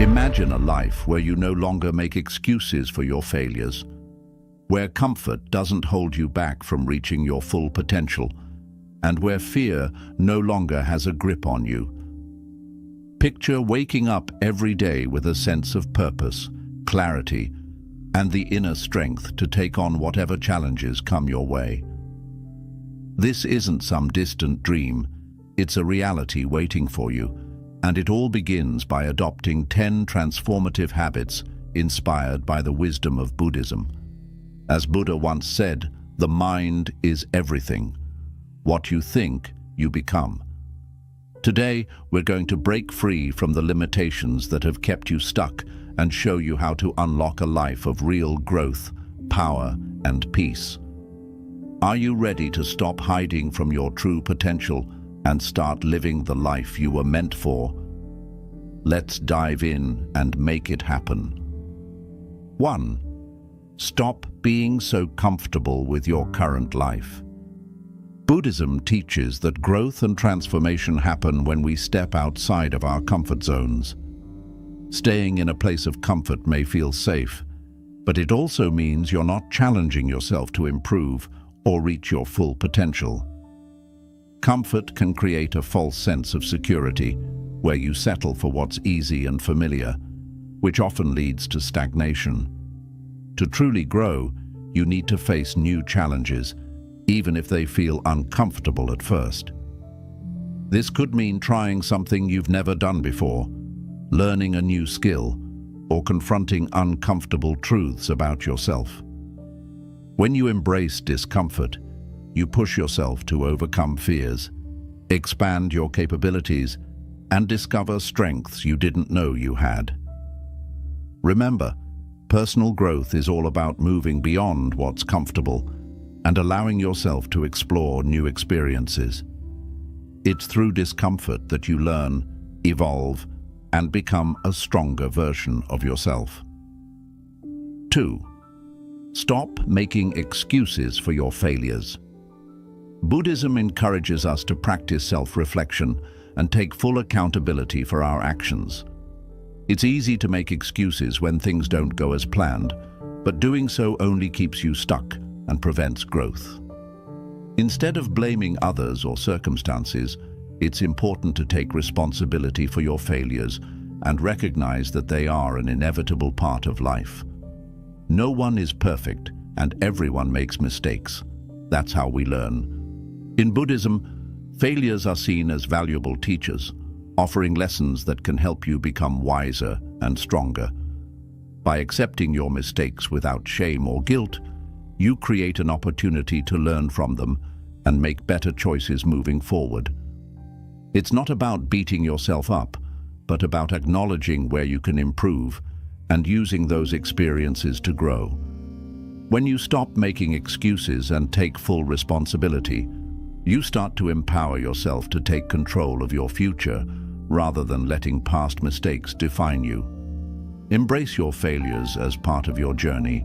Imagine a life where you no longer make excuses for your failures, where comfort doesn't hold you back from reaching your full potential, and where fear no longer has a grip on you. Picture waking up every day with a sense of purpose, clarity, and the inner strength to take on whatever challenges come your way. This isn't some distant dream, it's a reality waiting for you, and it all begins by adopting 10 transformative habits inspired by the wisdom of Buddhism. As Buddha once said, the mind is everything. What you think, you become. Today, we're going to break free from the limitations that have kept you stuck and show you how to unlock a life of real growth, power, and peace. Are you ready to stop hiding from your true potential and start living the life you were meant for? Let's dive in and make it happen. 1. Stop being so comfortable with your current life. Buddhism teaches that growth and transformation happen when we step outside of our comfort zones. Staying in a place of comfort may feel safe, but it also means you're not challenging yourself to improve or reach your full potential. Comfort can create a false sense of security, where you settle for what's easy and familiar, which often leads to stagnation. To truly grow, you need to face new challenges, even if they feel uncomfortable at first. This could mean trying something you've never done before, learning a new skill, or confronting uncomfortable truths about yourself. When you embrace discomfort, you push yourself to overcome fears, expand your capabilities, and discover strengths you didn't know you had. Remember, personal growth is all about moving beyond what's comfortable and allowing yourself to explore new experiences. It's through discomfort that you learn, evolve, and become a stronger version of yourself. 2. Stop making excuses for your failures. Buddhism encourages us to practice self-reflection and take full accountability for our actions. It's easy to make excuses when things don't go as planned, but doing so only keeps you stuck and prevents growth. Instead of blaming others or circumstances, it's important to take responsibility for your failures and recognize that they are an inevitable part of life. No one is perfect, and everyone makes mistakes. That's how we learn. In Buddhism, failures are seen as valuable teachers, offering lessons that can help you become wiser and stronger. By accepting your mistakes without shame or guilt, you create an opportunity to learn from them and make better choices moving forward. It's not about beating yourself up, but about acknowledging where you can improve and using those experiences to grow. When you stop making excuses and take full responsibility, you start to empower yourself to take control of your future rather than letting past mistakes define you. Embrace your failures as part of your journey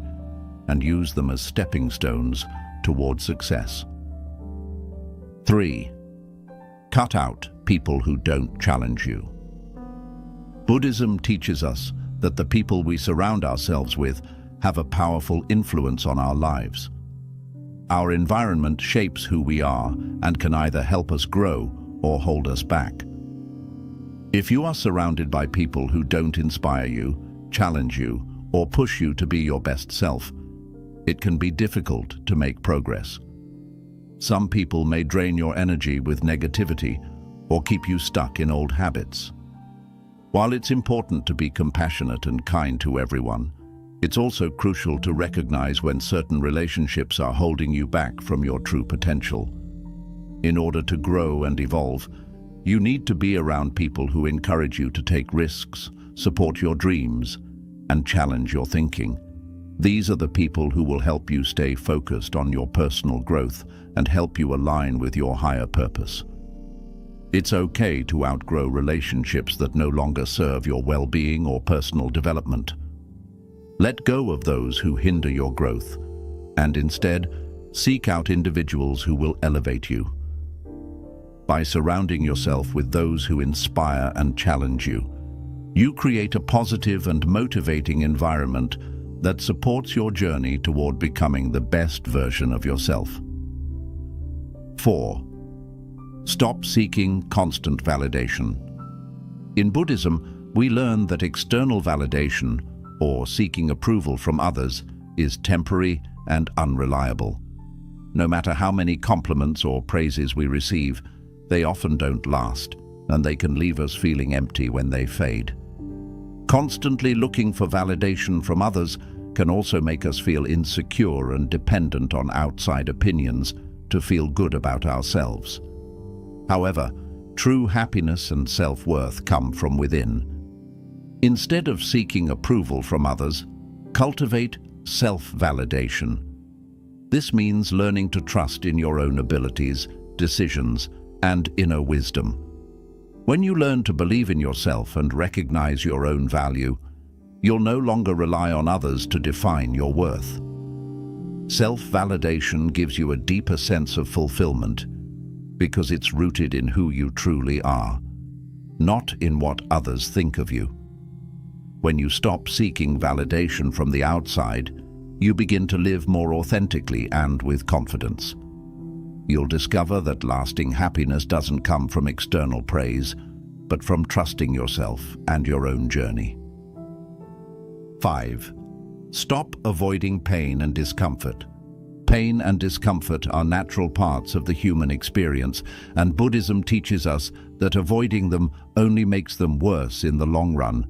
and use them as stepping stones toward success. 3. Cut out people who don't challenge you. Buddhism teaches us that the people we surround ourselves with have a powerful influence on our lives. Our environment shapes who we are and can either help us grow or hold us back. If you are surrounded by people who don't inspire you, challenge you, or push you to be your best self, it can be difficult to make progress. Some people may drain your energy with negativity or keep you stuck in old habits. While it's important to be compassionate and kind to everyone, it's also crucial to recognize when certain relationships are holding you back from your true potential. In order to grow and evolve, you need to be around people who encourage you to take risks, support your dreams, and challenge your thinking. These are the people who will help you stay focused on your personal growth and help you align with your higher purpose. It's okay to outgrow relationships that no longer serve your well-being or personal development. Let go of those who hinder your growth, and instead, seek out individuals who will elevate you. By surrounding yourself with those who inspire and challenge you, You create a positive and motivating environment that supports your journey toward becoming the best version of yourself. 4. Stop seeking constant validation. In Buddhism, we learn that external validation, or seeking approval from others, is temporary and unreliable. No matter how many compliments or praises we receive, they often don't last, and they can leave us feeling empty when they fade. Constantly looking for validation from others can also make us feel insecure and dependent on outside opinions to feel good about ourselves. However, true happiness and self-worth come from within. Instead of seeking approval from others, cultivate self-validation. This means learning to trust in your own abilities, decisions, and inner wisdom. When you learn to believe in yourself and recognize your own value, you'll no longer rely on others to define your worth. Self-validation gives you a deeper sense of fulfillment because it's rooted in who you truly are, not in what others think of you. When you stop seeking validation from the outside, you begin to live more authentically and with confidence. You'll discover that lasting happiness doesn't come from external praise, but from trusting yourself and your own journey. 5. Stop avoiding pain and discomfort. Pain and discomfort are natural parts of the human experience, and Buddhism teaches us that avoiding them only makes them worse in the long run.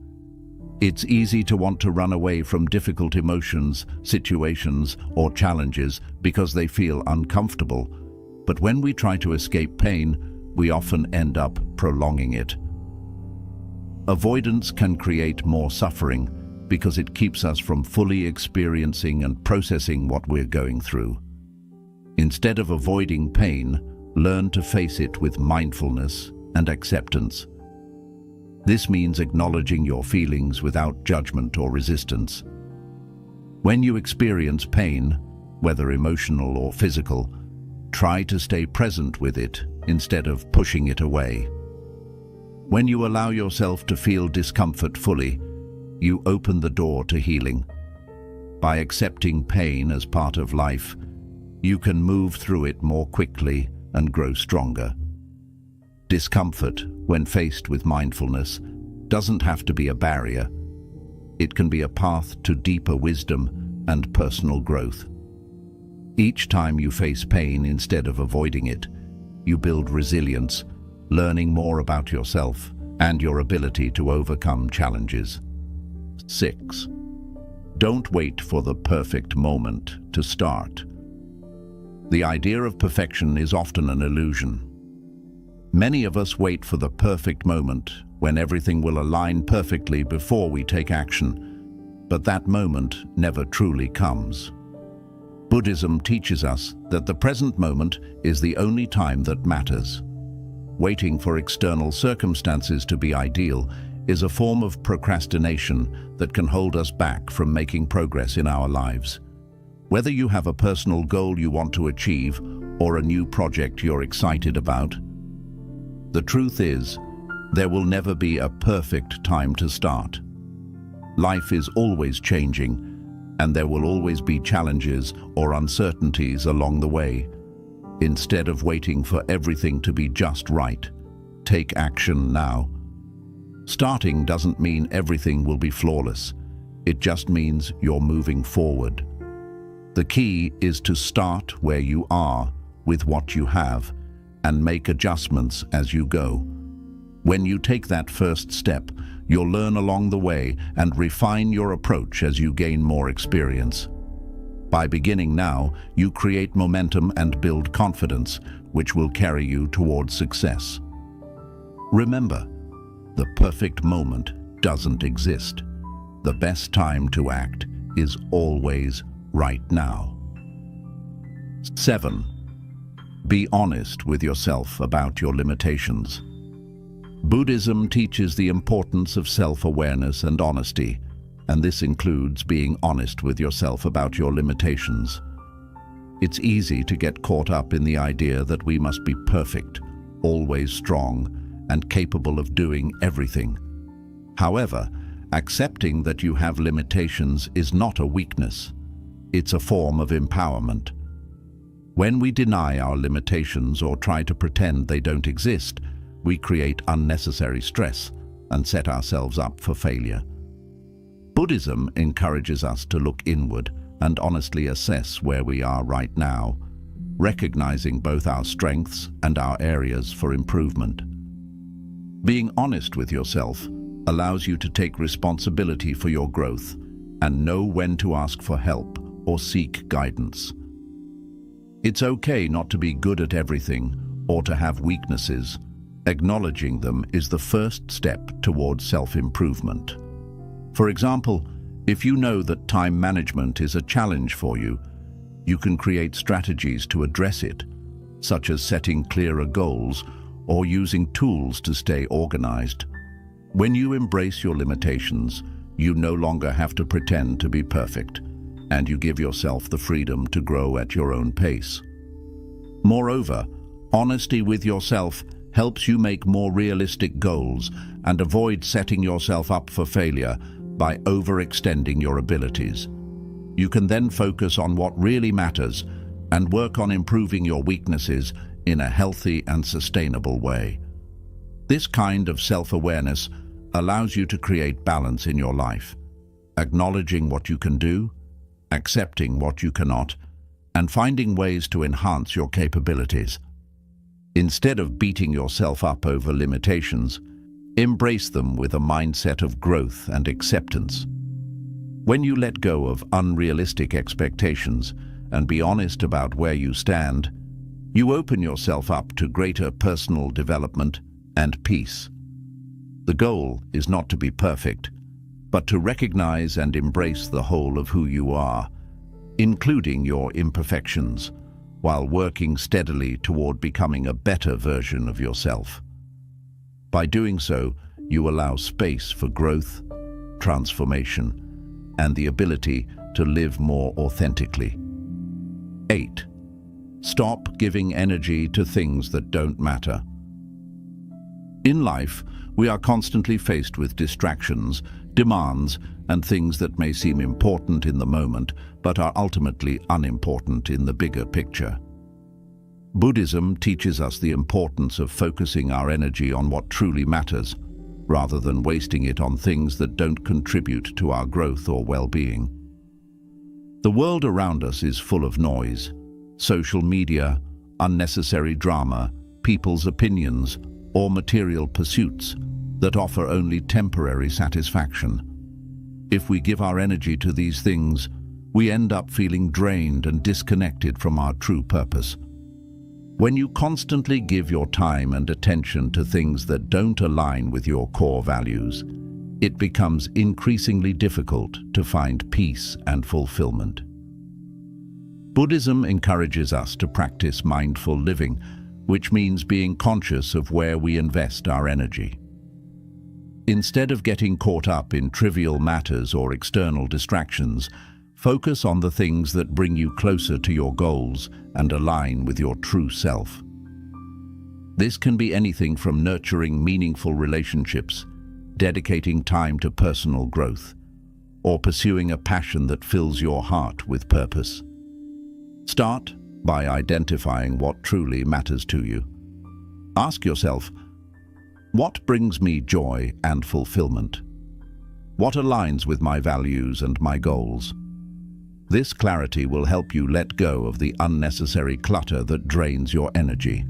It's easy to want to run away from difficult emotions, situations, or challenges because they feel uncomfortable. But when we try to escape pain, we often end up prolonging it. Avoidance can create more suffering because it keeps us from fully experiencing and processing what we're going through. Instead of avoiding pain, learn to face it with mindfulness and acceptance. This means acknowledging your feelings without judgment or resistance. When you experience pain, whether emotional or physical, try to stay present with it instead of pushing it away. When you allow yourself to feel discomfort fully, you open the door to healing. By accepting pain as part of life, you can move through it more quickly and grow stronger. Discomfort, when faced with mindfulness, doesn't have to be a barrier. It can be a path to deeper wisdom and personal growth. Each time you face pain instead of avoiding it, you build resilience, learning more about yourself and your ability to overcome challenges. 6. Don't wait for the perfect moment to start. The idea of perfection is often an illusion. Many of us wait for the perfect moment when everything will align perfectly before we take action, but that moment never truly comes. Buddhism teaches us that the present moment is the only time that matters. Waiting for external circumstances to be ideal is a form of procrastination that can hold us back from making progress in our lives. Whether you have a personal goal you want to achieve or a new project you're excited about, the truth is, there will never be a perfect time to start. Life is always changing, and there will always be challenges or uncertainties along the way. Instead of waiting for everything to be just right, take action now. Starting doesn't mean everything will be flawless. It just means you're moving forward. The key is to start where you are with what you have and make adjustments as you go. When you take that first step, you'll learn along the way and refine your approach as you gain more experience. By beginning now, you create momentum and build confidence, which will carry you towards success. Remember, the perfect moment doesn't exist. The best time to act is always right now. 7. Be honest with yourself about your limitations. Buddhism teaches the importance of self-awareness and honesty, and this includes being honest with yourself about your limitations. It's easy to get caught up in the idea that we must be perfect, always strong, and capable of doing everything. However, accepting that you have limitations is not a weakness. It's a form of empowerment. When we deny our limitations or try to pretend they don't exist, we create unnecessary stress and set ourselves up for failure. Buddhism encourages us to look inward and honestly assess where we are right now, recognizing both our strengths and our areas for improvement. Being honest with yourself allows you to take responsibility for your growth and know when to ask for help or seek guidance. It's okay not to be good at everything or to have weaknesses. Acknowledging them is the first step towards self-improvement. For example, if you know that time management is a challenge for you, you can create strategies to address it, such as setting clearer goals or using tools to stay organized. When you embrace your limitations, you no longer have to pretend to be perfect, and you give yourself the freedom to grow at your own pace. Moreover, honesty with yourself helps you make more realistic goals and avoid setting yourself up for failure by overextending your abilities. You can then focus on what really matters and work on improving your weaknesses in a healthy and sustainable way. This kind of self-awareness allows you to create balance in your life, acknowledging what you can do, accepting what you cannot, and finding ways to enhance your capabilities. Instead of beating yourself up over limitations, embrace them with a mindset of growth and acceptance. When you let go of unrealistic expectations and be honest about where you stand, you open yourself up to greater personal development and peace. The goal is not to be perfect, but to recognize and embrace the whole of who you are, including your imperfections, while working steadily toward becoming a better version of yourself. By doing so, you allow space for growth, transformation, and the ability to live more authentically. 8. Stop giving energy to things that don't matter. In life, we are constantly faced with distractions, demands, and things that may seem important in the moment, but are ultimately unimportant in the bigger picture. Buddhism teaches us the importance of focusing our energy on what truly matters, rather than wasting it on things that don't contribute to our growth or well-being. The world around us is full of noise, social media, unnecessary drama, people's opinions, or material pursuits that offer only temporary satisfaction. If we give our energy to these things, we end up feeling drained and disconnected from our true purpose. When you constantly give your time and attention to things that don't align with your core values, it becomes increasingly difficult to find peace and fulfillment. Buddhism encourages us to practice mindful living, which means being conscious of where we invest our energy. Instead of getting caught up in trivial matters or external distractions, focus on the things that bring you closer to your goals and align with your true self. This can be anything from nurturing meaningful relationships, dedicating time to personal growth, or pursuing a passion that fills your heart with purpose. Start by identifying what truly matters to you. Ask yourself, what brings me joy and fulfillment? What aligns with my values and my goals? This clarity will help you let go of the unnecessary clutter that drains your energy.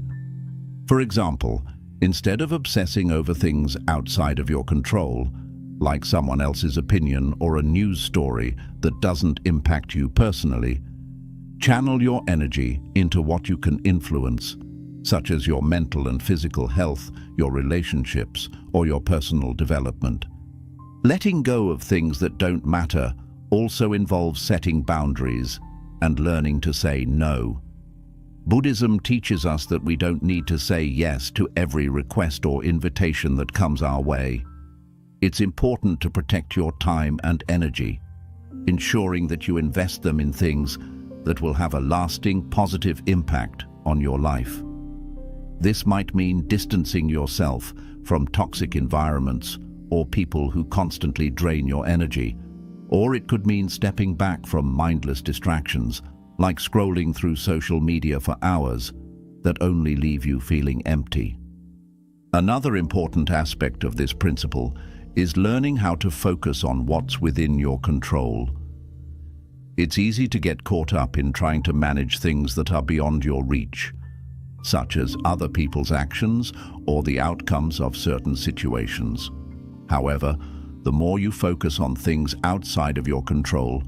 For example, instead of obsessing over things outside of your control, like someone else's opinion or a news story that doesn't impact you personally, channel your energy into what you can influence, such as your mental and physical health, your relationships, or your personal development. Letting go of things that don't matter also involves setting boundaries and learning to say no. Buddhism teaches us that we don't need to say yes to every request or invitation that comes our way. It's important to protect your time and energy, ensuring that you invest them in things that will have a lasting positive impact on your life. This might mean distancing yourself from toxic environments or people who constantly drain your energy. Or it could mean stepping back from mindless distractions, like scrolling through social media for hours, that only leave you feeling empty. Another important aspect of this principle is learning how to focus on what's within your control. It's easy to get caught up in trying to manage things that are beyond your reach, such as other people's actions or the outcomes of certain situations. However, the more you focus on things outside of your control,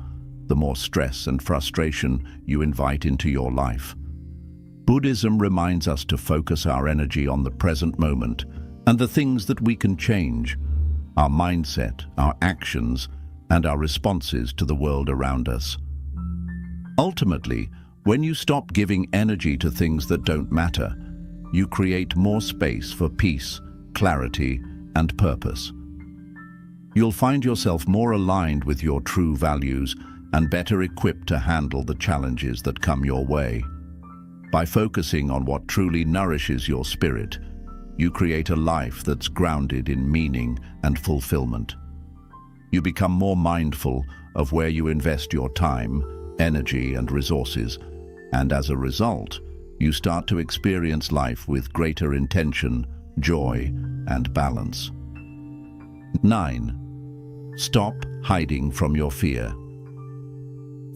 the more stress and frustration you invite into your life. Buddhism reminds us to focus our energy on the present moment and the things that we can change: our mindset, our actions, and our responses to the world around us. Ultimately, when you stop giving energy to things that don't matter, you create more space for peace, clarity, and purpose. You'll find yourself more aligned with your true values and better equipped to handle the challenges that come your way. By focusing on what truly nourishes your spirit, you create a life that's grounded in meaning and fulfillment. You become more mindful of where you invest your time, energy, and resources, and as a result, you start to experience life with greater intention, joy, and balance. 9. Stop hiding from your fear.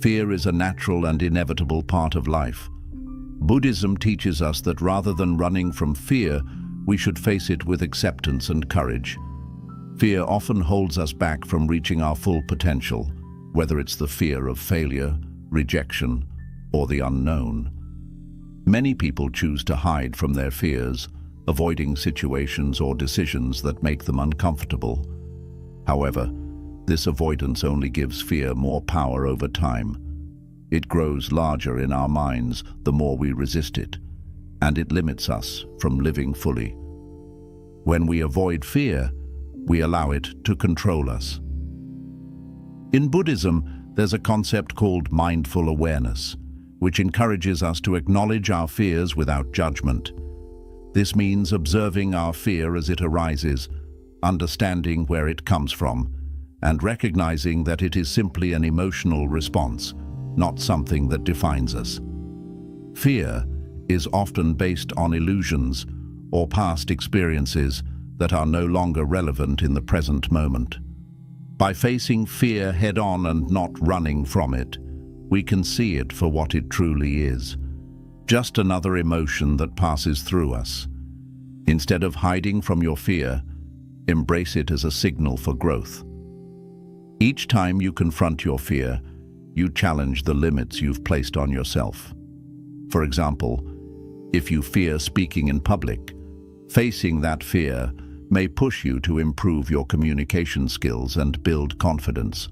Fear is a natural and inevitable part of life. Buddhism teaches us that rather than running from fear, we should face it with acceptance and courage. Fear often holds us back from reaching our full potential, whether it's the fear of failure, rejection, or the unknown. Many people choose to hide from their fears, avoiding situations or decisions that make them uncomfortable. However, this avoidance only gives fear more power over time. It grows larger in our minds the more we resist it, and it limits us from living fully. When we avoid fear, we allow it to control us. In Buddhism, there's a concept called mindful awareness, which encourages us to acknowledge our fears without judgment. This means observing our fear as it arises, understanding where it comes from, and recognizing that it is simply an emotional response, not something that defines us. Fear is often based on illusions or past experiences that are no longer relevant in the present moment. By facing fear head-on and not running from it, we can see it for what it truly is, just another emotion that passes through us. Instead of hiding from your fear, embrace it as a signal for growth. Each time you confront your fear, you challenge the limits you've placed on yourself. For example, if you fear speaking in public, facing that fear may push you to improve your communication skills and build confidence.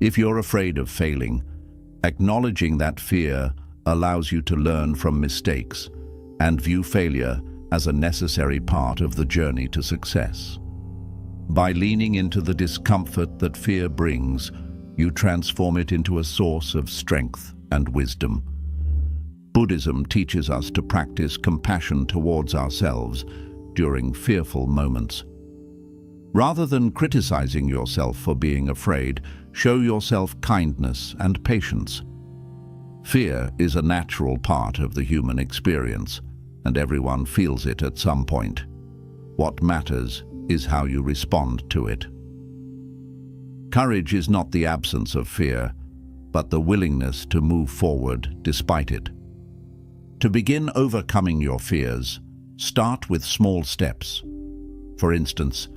If you're afraid of failing, acknowledging that fear allows you to learn from mistakes and view failure as a necessary part of the journey to success. By leaning into the discomfort that fear brings, you transform it into a source of strength and wisdom. Buddhism teaches us to practice compassion towards ourselves during fearful moments. Rather than criticizing yourself for being afraid, show yourself kindness and patience. Fear is a natural part of the human experience, and everyone feels it at some point. What matters is how you respond to it. Courage is not the absence of fear, but the willingness to move forward despite it. To begin overcoming your fears, start with small steps. For instance,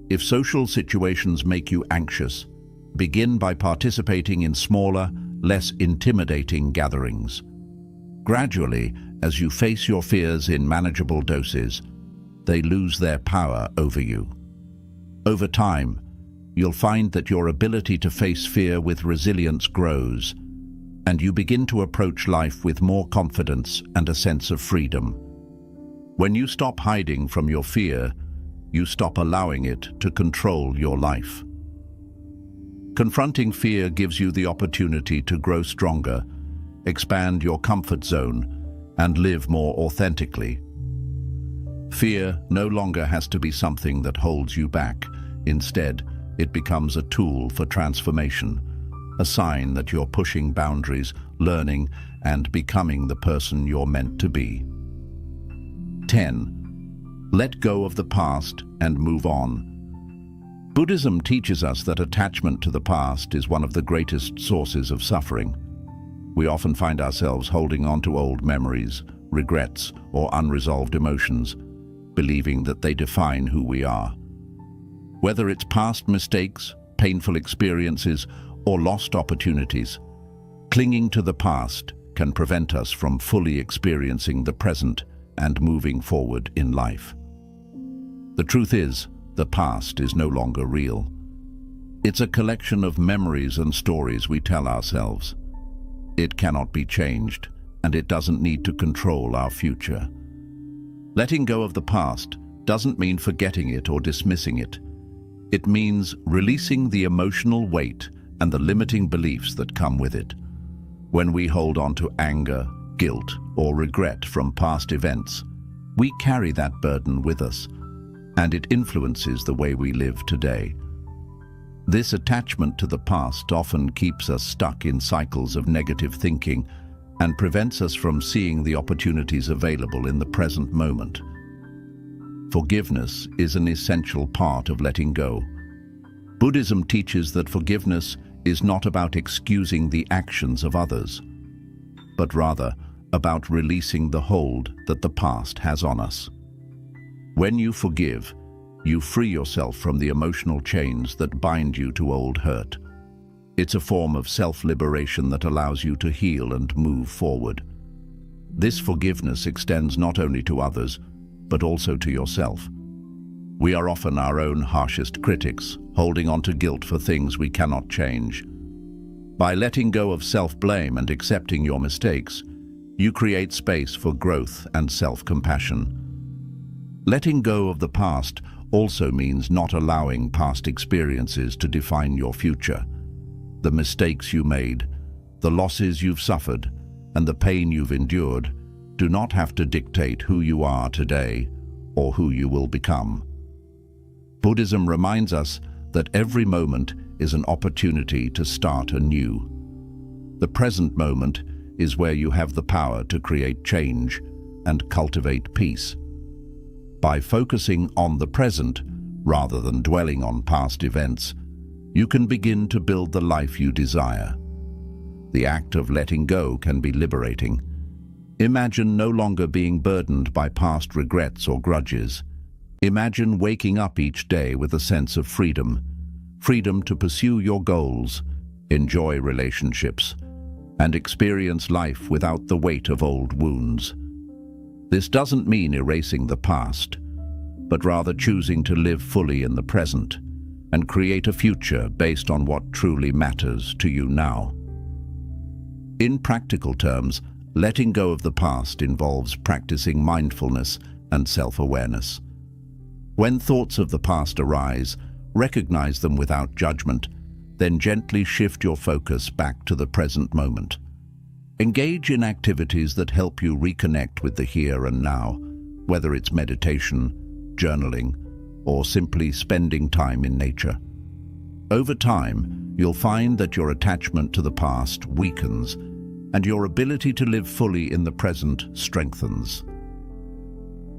if social situations make you anxious, begin by participating in smaller, less intimidating gatherings. Gradually, as you face your fears in manageable doses, they lose their power over you. Over time, you'll find that your ability to face fear with resilience grows, and you begin to approach life with more confidence and a sense of freedom. When you stop hiding from your fear, you stop allowing it to control your life. Confronting fear gives you the opportunity to grow stronger, expand your comfort zone, and live more authentically. Fear no longer has to be something that holds you back. Instead, it becomes a tool for transformation, a sign that you're pushing boundaries, learning, and becoming the person you're meant to be. 10. Let go of the past and move on. Buddhism teaches us that attachment to the past is one of the greatest sources of suffering. We often find ourselves holding on to old memories, regrets, or unresolved emotions, believing that they define who we are. Whether it's past mistakes, painful experiences, or lost opportunities, clinging to the past can prevent us from fully experiencing the present and moving forward in life. The truth is, the past is no longer real. It's a collection of memories and stories we tell ourselves. It cannot be changed, and it doesn't need to control our future. Letting go of the past doesn't mean forgetting it or dismissing it. It means releasing the emotional weight and the limiting beliefs that come with it. When we hold on to anger, guilt, or regret from past events, we carry that burden with us, and it influences the way we live today. This attachment to the past often keeps us stuck in cycles of negative thinking and prevents us from seeing the opportunities available in the present moment. Forgiveness is an essential part of letting go. Buddhism teaches that forgiveness is not about excusing the actions of others, but rather about releasing the hold that the past has on us. When you forgive, you free yourself from the emotional chains that bind you to old hurt. It's a form of self-liberation that allows you to heal and move forward. This forgiveness extends not only to others, but also to yourself. We are often our own harshest critics, holding on to guilt for things we cannot change. By letting go of self-blame and accepting your mistakes, you create space for growth and self-compassion. Letting go of the past also means not allowing past experiences to define your future. The mistakes you made, the losses you've suffered, and the pain you've endured do not have to dictate who you are today or who you will become. Buddhism reminds us that every moment is an opportunity to start anew. The present moment is where you have the power to create change and cultivate peace. By focusing on the present, rather than dwelling on past events, you can begin to build the life you desire. The act of letting go can be liberating. Imagine no longer being burdened by past regrets or grudges. Imagine waking up each day with a sense of freedom. Freedom to pursue your goals, enjoy relationships, and experience life without the weight of old wounds. This doesn't mean erasing the past, but rather choosing to live fully in the present and create a future based on what truly matters to you now. In practical terms, letting go of the past involves practicing mindfulness and self-awareness. When thoughts of the past arise, recognize them without judgment, then gently shift your focus back to the present moment. Engage in activities that help you reconnect with the here and now, whether it's meditation, journaling, or simply spending time in nature. Over time, you'll find that your attachment to the past weakens and your ability to live fully in the present strengthens.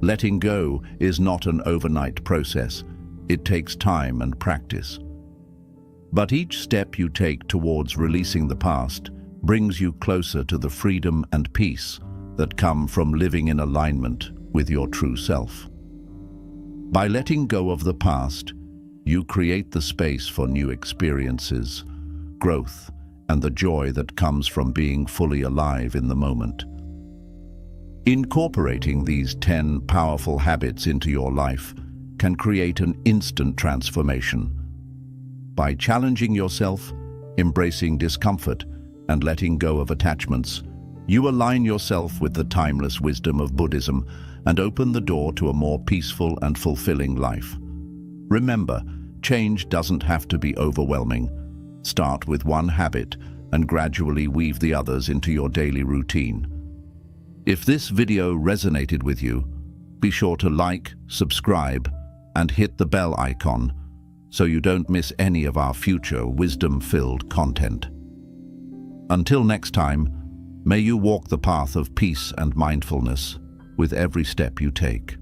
Letting go is not an overnight process. It takes time and practice. But each step you take towards releasing the past brings you closer to the freedom and peace that come from living in alignment with your true self. By letting go of the past, you create the space for new experiences, growth, and the joy that comes from being fully alive in the moment. Incorporating these 10 powerful habits into your life can create an instant transformation. By challenging yourself, embracing discomfort, and letting go of attachments, you align yourself with the timeless wisdom of Buddhism and open the door to a more peaceful and fulfilling life. Remember, change doesn't have to be overwhelming. Start with one habit and gradually weave the others into your daily routine. If this video resonated with you, be sure to like, subscribe, and hit the bell icon so you don't miss any of our future wisdom-filled content. Until next time, may you walk the path of peace and mindfulness with every step you take.